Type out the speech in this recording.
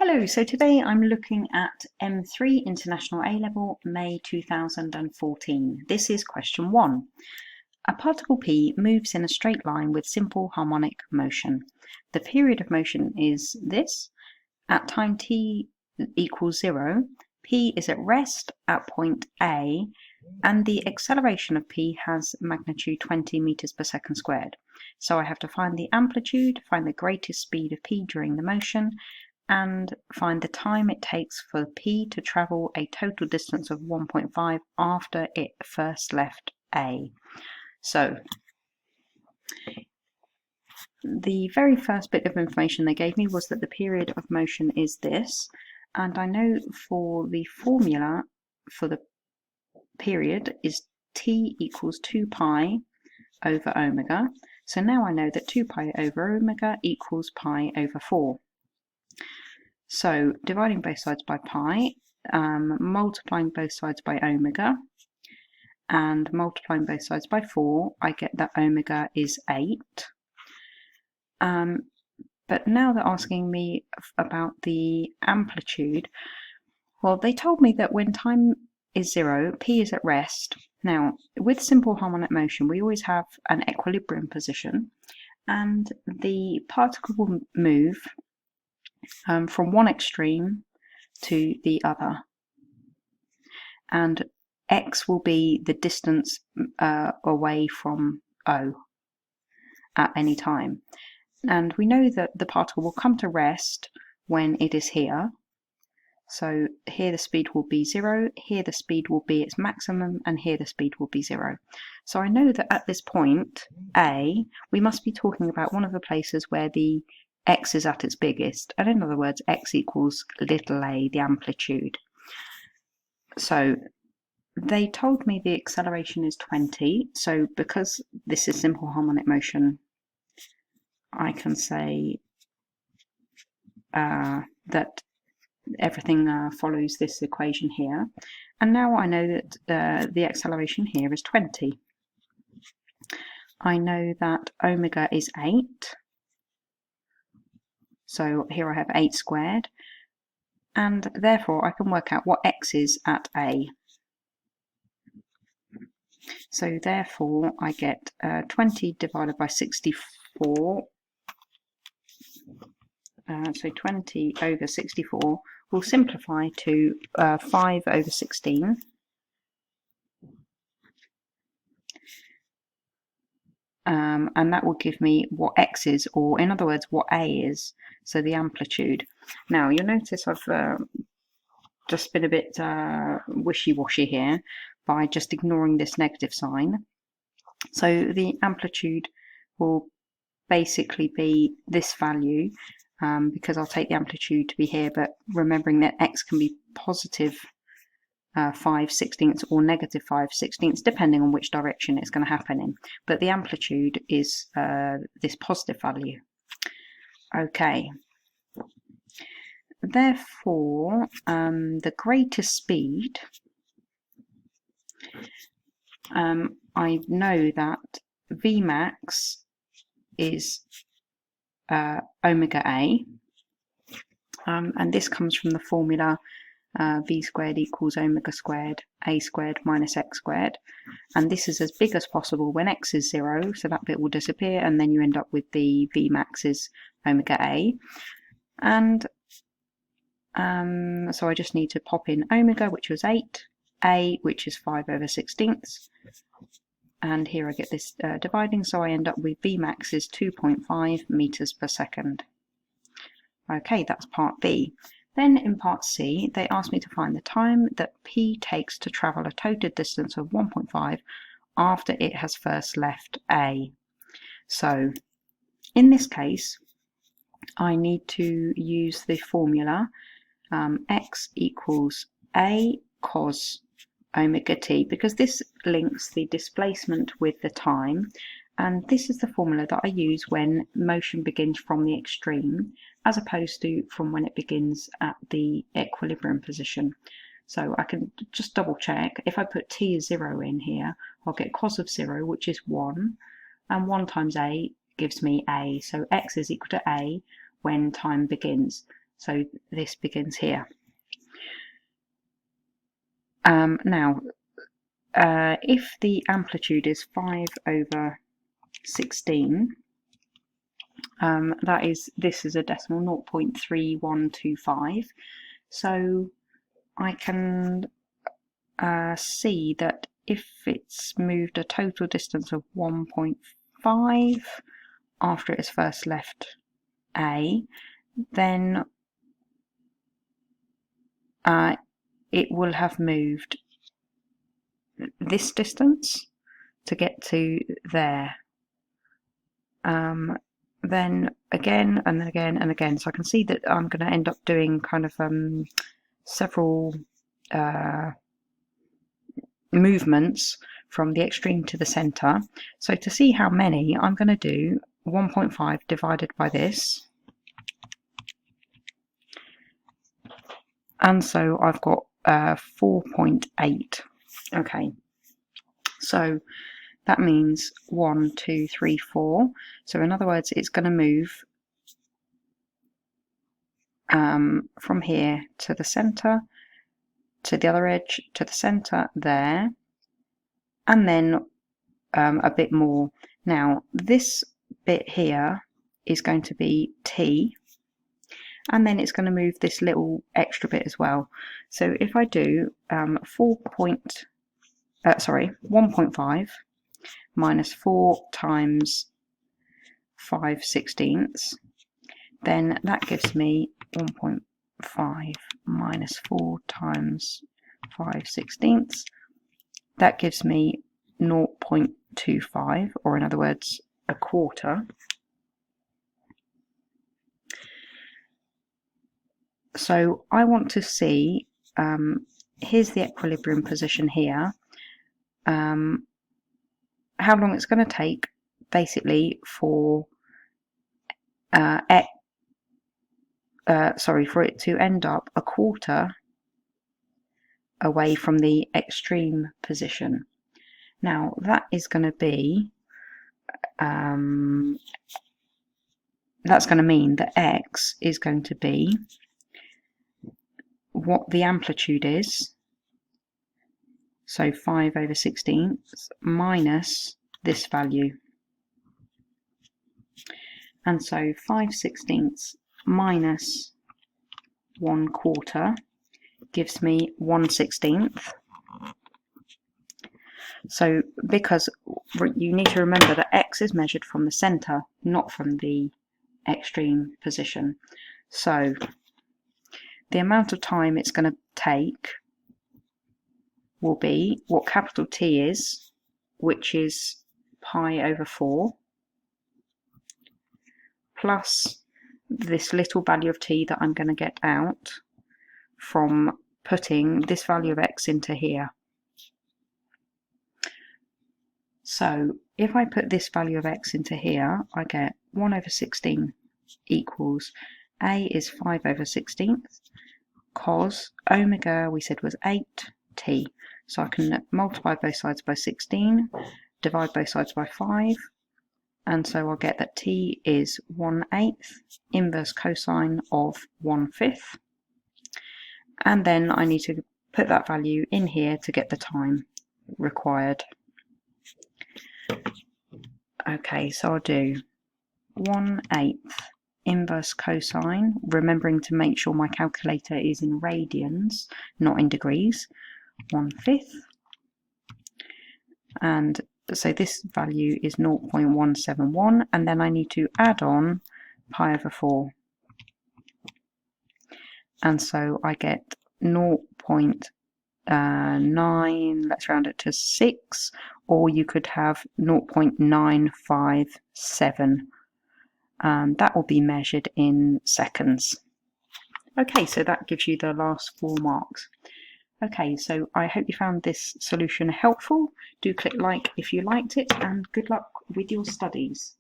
Hello, so today I'm looking at M3 International A-Level, May 2014. This is question 1. A particle P moves in a straight line with simple harmonic motion. The period of motion is this. At time t equals 0, P is at rest at point A, and the acceleration of P has magnitude 20 meters per second squared. So I have to find the amplitude, find the greatest speed of P during the motion, and find the time it takes for P to travel a total distance of 1.5 after it first left A. So the very first bit of information they gave me was that the period of motion is this, and I know for the formula for the period is t equals 2 pi over omega. So now I know that 2 pi over omega equals pi over 4. So dividing both sides by pi, multiplying both sides by omega, and multiplying both sides by 4, I get that omega is 8. But now they're asking me about the amplitude. Well, they told me that when time is 0, P is at rest. Now, with simple harmonic motion, we always have an equilibrium position, and the particle will move from one extreme to the other, and x will be the distance away from O at any time. And we know that the particle will come to rest when it is here. So here the speed will be 0, here the speed will be its maximum, and here the speed will be 0. So I know that at this point, A, we must be talking about one of the places where the x is at its biggest, and in other words, x equals little a, the amplitude. So they told me the acceleration is 20, so because this is simple harmonic motion, I can say that everything follows this equation here. And now I know that the acceleration here is 20. I know that omega is 8. So here I have 8 squared, and therefore I can work out what x is at A. So therefore I get 20 divided by 64, so 20 over 64 will simplify to 5 over 16. And that will give me what x is, or in other words, what A is, so the amplitude. Now, you'll notice I've just been a bit wishy-washy here by just ignoring this negative sign. So the amplitude will basically be this value, because I'll take the amplitude to be here, but remembering that x can be positive 5/16 or negative 5/16, depending on which direction it's going to happen in. But the amplitude is this positive value. Okay. Therefore, the greatest speed, I know that Vmax is omega A, and this comes from the formula v squared equals omega squared a squared minus x squared, and this is as big as possible when x is 0, so that bit will disappear, and then you end up with the Vmax is omega A. And so I just need to pop in omega, which was 8, A, which is 5 over 16, and here I get this dividing, so I end up with Vmax is 2.5 meters per second. Okay, that's part B. Then in part C, they asked me to find the time that P takes to travel a total distance of 1.5 after it has first left A. So in this case, I need to use the formula x equals A cos omega t, because this links the displacement with the time, and this is the formula that I use when motion begins from the extreme as opposed to from when it begins at the equilibrium position. So I can just double check. If I put t as 0 in here, I'll get cos of 0, which is 1, and 1 times A gives me A, so x is equal to A when time begins. So this begins here. Now, if the amplitude is 5/16, this is a decimal 0.3125. So I can see that if it's moved a total distance of 1.5 after it has first left A, then it will have moved this distance to get to there. Then again and then again and again. So I can see that I'm going to end up doing kind of several movements from the extreme to the center. So to see how many, I'm going to do 1.5 divided by this. And so I've got 4.8. Okay, so that means 1, 2, 3, 4. So in other words, it's going to move from here to the center, to the other edge, to the center there, and then a bit more. Now this bit here is going to be T, and then it's going to move this little extra bit as well. So if I do 1.5 minus 4 times 5/16, then that gives me 1.5 minus 4 times 5/16. That gives me 0.25, or in other words, a quarter. So I want to see, here's the equilibrium position here, how long it's going to take basically for for it to end up a quarter away from the extreme position. Now that is going to be, that's going to mean that x is going to be what the amplitude is, so 5/16 minus this value. And so 5/16 minus 1/4 gives me 1/16. So because you need to remember that x is measured from the center, not from the extreme position. So the amount of time it's going to take will be what capital T is, which is pi/4, plus this little value of t that I'm going to get out from putting this value of x into here. So if I put this value of x into here, I get 1/16 equals a is 5/16, cos omega we said was 8t. So I can multiply both sides by 16, divide both sides by 5, and so I'll get that t is 1/8 inverse cosine of 1/5. And then I need to put that value in here to get the time required. Okay, so I'll do 1/8 inverse cosine, remembering to make sure my calculator is in radians, not in degrees, 1/5. And so this value is 0.171, and then I need to add on pi/4. And so I get 0.9, let's round it to 6, or you could have 0.957. That will be measured in seconds. Okay, so that gives you the last 4 marks. Okay, so I hope you found this solution helpful. Do click like if you liked it, and good luck with your studies.